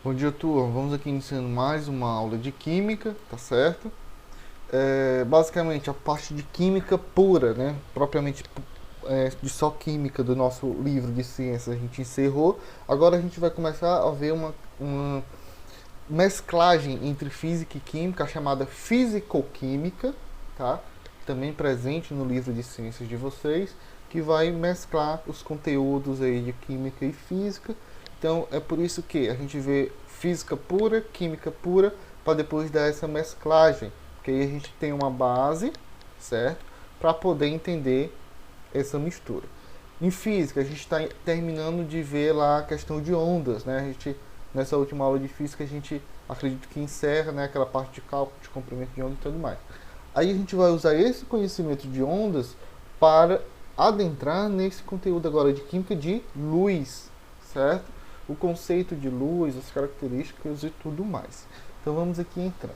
Bom dia, turma. Vamos aqui iniciando mais uma aula de química, tá certo? Basicamente a parte de química pura, né? Propriamente de só química do nosso livro de ciências a gente encerrou. Agora a gente vai começar a ver uma mesclagem entre física e química, chamada fisicoquímica, tá? Também presente no livro de ciências de vocês, que vai mesclar os conteúdos aí de química e física. Então é por isso que a gente vê física pura, química pura, para depois dar essa mesclagem, porque aí a gente tem uma base, certo? Para poder entender essa mistura. Em física, a gente está terminando de ver lá a questão de ondas, né? Nessa última aula de física, a gente acredito que encerra, né, aquela parte de cálculo de comprimento de onda e tudo mais. Aí a gente vai usar esse conhecimento de ondas para adentrar nesse conteúdo agora de química de luz, certo? O conceito de luz, as características e tudo mais. Então vamos aqui entrar.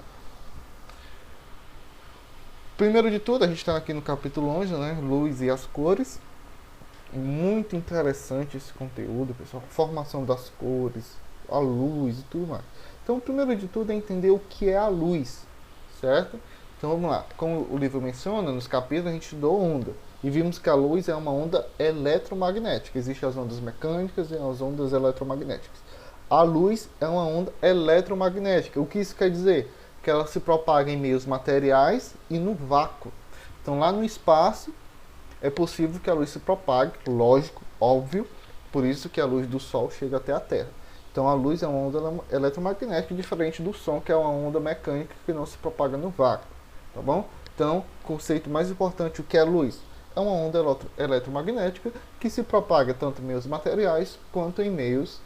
Primeiro de tudo, a gente está aqui no capítulo 11, né? Luz e as cores. Muito interessante esse conteúdo, pessoal. Formação das cores, a luz e tudo mais. Então, primeiro de tudo é entender o que é a luz, certo? Então vamos lá. Como o livro menciona, nos capítulos a gente estudou onda. E vimos que a luz é uma onda eletromagnética. Existem as ondas mecânicas e as ondas eletromagnéticas. A luz é uma onda eletromagnética. O que isso quer dizer? Que ela se propaga em meios materiais e no vácuo. Então lá no espaço é possível que a luz se propague, lógico, óbvio, por isso que a luz do Sol chega até a Terra. Então a luz é uma onda eletromagnética diferente do som, que é uma onda mecânica que não se propaga no vácuo, tá bom? Então, conceito mais importante, o que é luz? É uma onda eletromagnética que se propaga tanto em meios materiais quanto em meios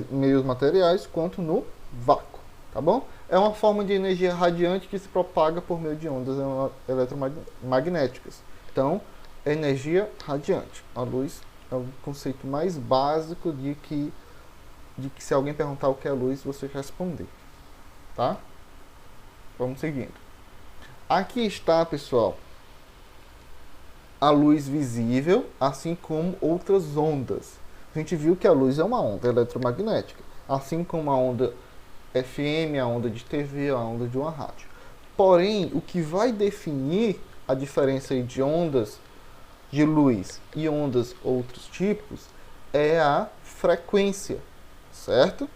meios materiais quanto no vácuo, tá bom? É uma forma de energia radiante que se propaga por meio de ondas eletromagnéticas. Então, energia radiante. A luz é o conceito mais básico de que se alguém perguntar o que é luz, você responder, tá? Vamos seguindo. Aqui está, pessoal, a luz visível, assim como outras ondas. A gente viu que a luz é uma onda eletromagnética, assim como a onda FM, a onda de TV, a onda de uma rádio. Porém, o que vai definir a diferença de ondas de luz e ondas outros tipos é a frequência, certo?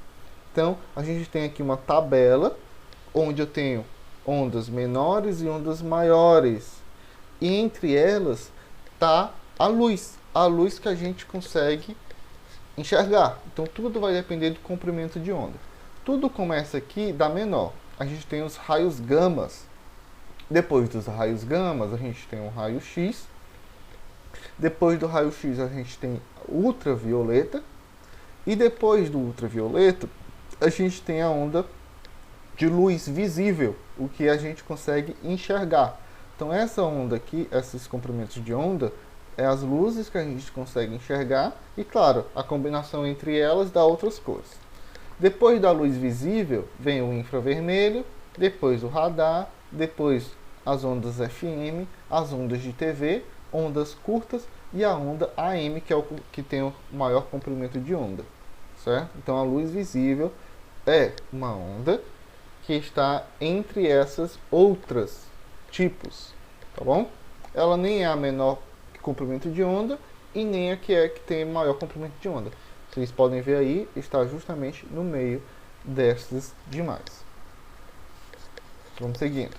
Então, a gente tem aqui uma tabela onde eu tenho ondas menores e ondas maiores. E entre elas está a luz que a gente consegue enxergar. Então tudo vai depender do comprimento de onda. Tudo começa aqui da menor. A gente tem os raios gamas. Depois dos raios gamas, a gente tem o raio X. Depois do raio X, a gente tem ultravioleta. E depois do ultravioleta, a gente tem a onda de luz visível, o que a gente consegue enxergar. Então essa onda aqui, esses comprimentos de onda, é as luzes que a gente consegue enxergar e, claro, a combinação entre elas dá outras cores. Depois da luz visível vem o infravermelho, depois o radar, depois as ondas FM, as ondas de TV, ondas curtas e a onda AM, que é o que tem o maior comprimento de onda, certo? Então a luz visível é uma onda que está entre essas outras tipos, tá bom? Ela nem é a menor comprimento de onda e nem a que tem maior comprimento de onda. Vocês podem ver aí, está justamente no meio dessas demais. Vamos seguindo.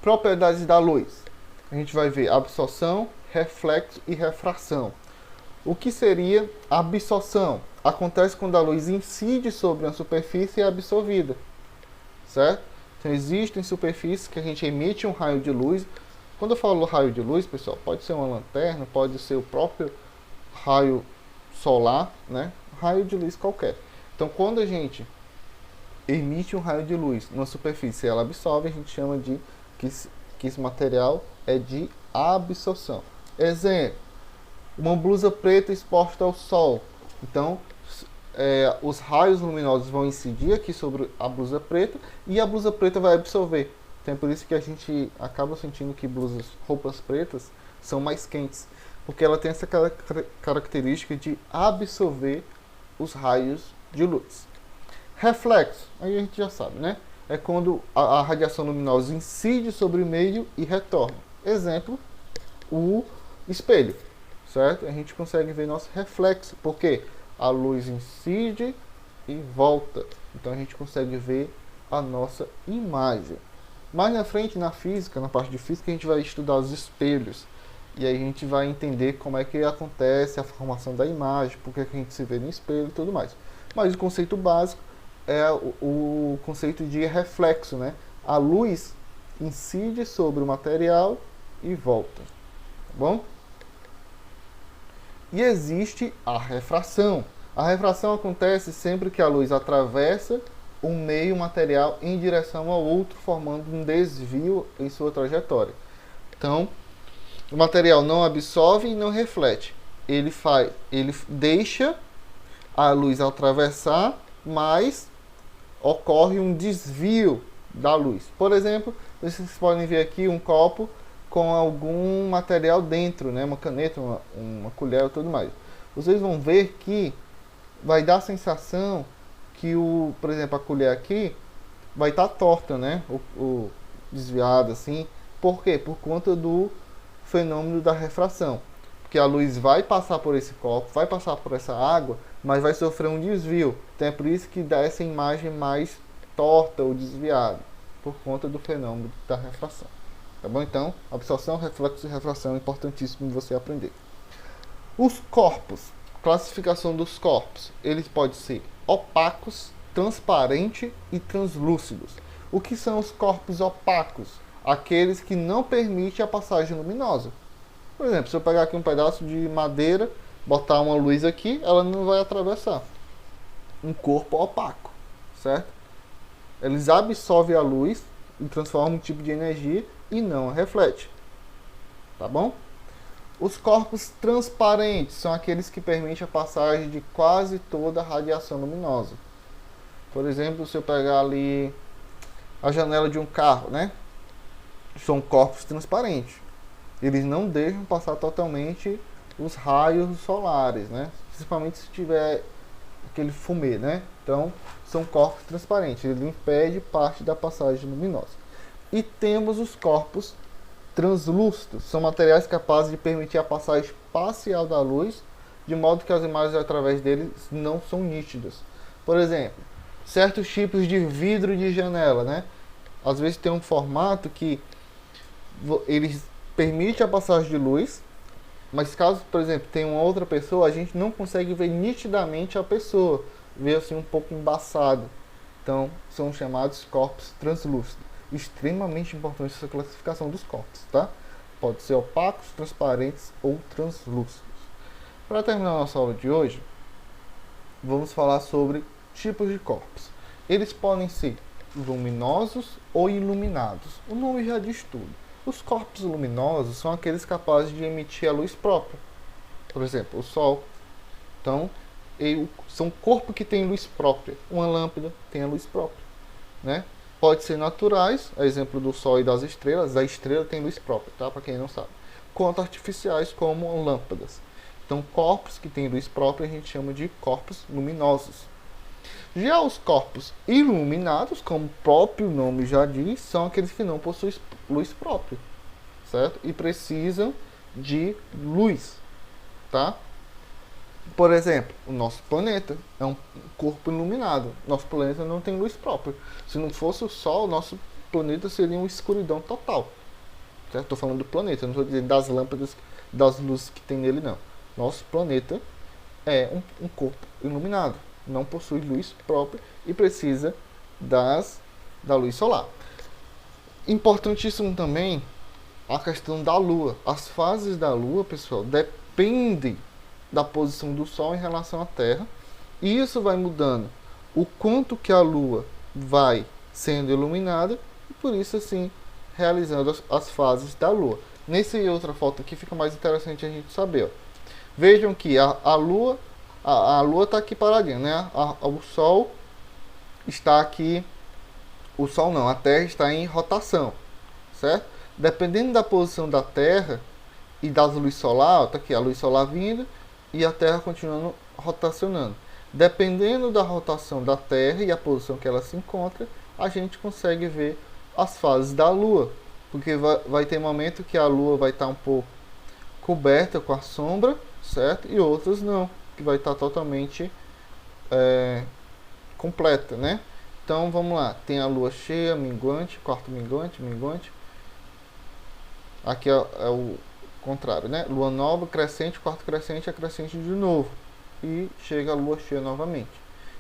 Propriedades da luz. A gente vai ver absorção, reflexo e refração. O que seria absorção? Acontece quando a luz incide sobre uma superfície e é absorvida, certo? Então existem superfícies que a gente emite um raio de luz. Quando eu falo raio de luz, pessoal, pode ser uma lanterna, pode ser o próprio raio solar, né? Raio de luz qualquer. Então, quando a gente emite um raio de luz numa superfície e ela absorve, a gente chama de que esse material é de absorção. Exemplo, uma blusa preta exposta ao sol. Então, os raios luminosos vão incidir aqui sobre a blusa preta e a blusa preta vai absorver. Então é por isso que a gente acaba sentindo que roupas pretas são mais quentes, porque ela tem essa característica de absorver os raios de luz. Reflexo, aí a gente já sabe, né? É quando a radiação luminosa incide sobre o meio e retorna. Exemplo, o espelho, certo? A gente consegue ver nosso reflexo, porque a luz incide e volta. Então a gente consegue ver a nossa imagem. Mais na frente, na física, na parte de física, a gente vai estudar os espelhos. E aí a gente vai entender como é que acontece a formação da imagem, porque a gente se vê no espelho e tudo mais. Mas o conceito básico é o conceito de reflexo, né? A luz incide sobre o material e volta, tá bom? E existe a refração. A refração acontece sempre que a luz atravessa um meio material em direção ao outro, formando um desvio em sua trajetória. Então, o material não absorve e não reflete. Ele deixa a luz atravessar, mas ocorre um desvio da luz. Por exemplo, vocês podem ver aqui um copo com algum material dentro, né? Uma caneta, uma colher e tudo mais. Vocês vão ver que vai dar a sensação que, por exemplo, a colher aqui vai estar torta, né? O desviada assim. Por quê? Por conta do fenômeno da refração. Porque a luz vai passar por esse copo, vai passar por essa água, mas vai sofrer um desvio. Então é por isso que dá essa imagem mais torta ou desviada, por conta do fenômeno da refração. Tá bom? Então, absorção, reflexo e refração é importantíssimo você aprender. Os corpos, classificação dos corpos, eles podem ser opacos, transparentes e translúcidos. O que são os corpos opacos? Aqueles que não permitem a passagem luminosa. Por exemplo, se eu pegar aqui um pedaço de madeira, botar uma luz aqui, ela não vai atravessar. Um corpo opaco, certo? Eles absorvem a luz e transformam em um tipo de energia e não a reflete. Tá bom? Os corpos transparentes são aqueles que permitem a passagem de quase toda a radiação luminosa. Por exemplo, se eu pegar ali a janela de um carro, né? São corpos transparentes. Eles não deixam passar totalmente os raios solares, né? Principalmente se tiver aquele fumê, né? Então, são corpos transparentes. Ele impede parte da passagem luminosa. E temos os corpos translúcidos. São materiais capazes de permitir a passagem parcial da luz, de modo que as imagens através deles não são nítidas. Por exemplo, certos tipos de vidro de janela, né? Às vezes tem um formato que eles permitem a passagem de luz, mas caso, por exemplo, tenha uma outra pessoa, a gente não consegue ver nitidamente a pessoa, vê assim um pouco embaçado. Então, são chamados corpos translúcidos. Extremamente importante essa classificação dos corpos, tá? Pode ser opacos, transparentes ou translúcidos. Para terminar a nossa aula de hoje, vamos falar sobre tipos de corpos. Eles podem ser luminosos ou iluminados. O nome já diz tudo. Os corpos luminosos são aqueles capazes de emitir a luz própria. Por exemplo, o Sol. Então, são corpos que têm luz própria. Uma lâmpada tem a luz própria, né? Pode ser naturais, a exemplo do Sol e das estrelas. A estrela tem luz própria, tá? Para quem não sabe. Quanto artificiais, como lâmpadas. Então, corpos que têm luz própria a gente chama de corpos luminosos. Já os corpos iluminados, como o próprio nome já diz, são aqueles que não possuem luz própria, certo? E precisam de luz, tá? Por exemplo, o nosso planeta é um corpo iluminado. Nosso planeta não tem luz própria. Se não fosse o Sol, nosso planeta seria uma escuridão total. Estou falando do planeta, não estou dizendo das lâmpadas, das luzes que tem nele, não. Nosso planeta é um corpo iluminado. Não possui luz própria e precisa da luz solar. Importantíssimo também a questão da Lua. As fases da Lua, pessoal, dependem da posição do Sol em relação à Terra. E isso vai mudando o quanto que a Lua vai sendo iluminada e por isso assim realizando as fases da Lua. Nessa e outra foto aqui fica mais interessante a gente saber. Ó. Vejam que a Lua está aqui paradinha, né? O Sol está aqui. O Sol não, a Terra está em rotação, certo? Dependendo da posição da Terra e das luzes solar, está aqui a luz solar vindo e a Terra continuando rotacionando. Dependendo da rotação da Terra e a posição que ela se encontra, a gente consegue ver as fases da Lua, porque vai ter momento que a Lua vai estar um pouco coberta com a sombra, certo? E outros não, que vai estar totalmente completa, né? Então vamos lá, tem a Lua cheia, minguante, quarto minguante, minguante. Aqui é o contrário, né? Lua nova, crescente, quarto crescente, acrescente de novo. E chega a lua cheia novamente.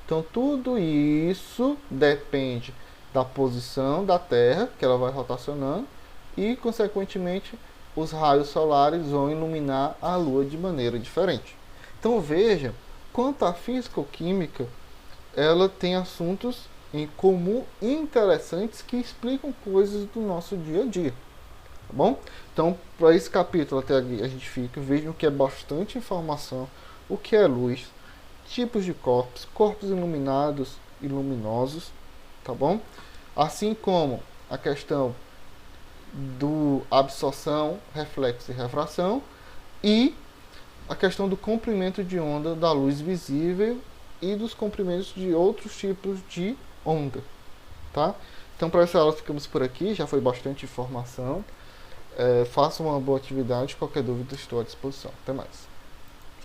Então tudo isso depende da posição da Terra, que ela vai rotacionando, e consequentemente os raios solares vão iluminar a lua de maneira diferente. Então veja, quanto à físico-química, ela tem assuntos em comum interessantes que explicam coisas do nosso dia a dia. Tá bom? Então, para esse capítulo até aqui a gente fica, vejam que é bastante informação, o que é luz, tipos de corpos, corpos iluminados e luminosos, tá bom? Assim como a questão do absorção, reflexo e refração e a questão do comprimento de onda da luz visível e dos comprimentos de outros tipos de onda, tá? Então, para essa aula ficamos por aqui, já foi bastante informação. Faça uma boa atividade, qualquer dúvida estou à disposição. Até mais.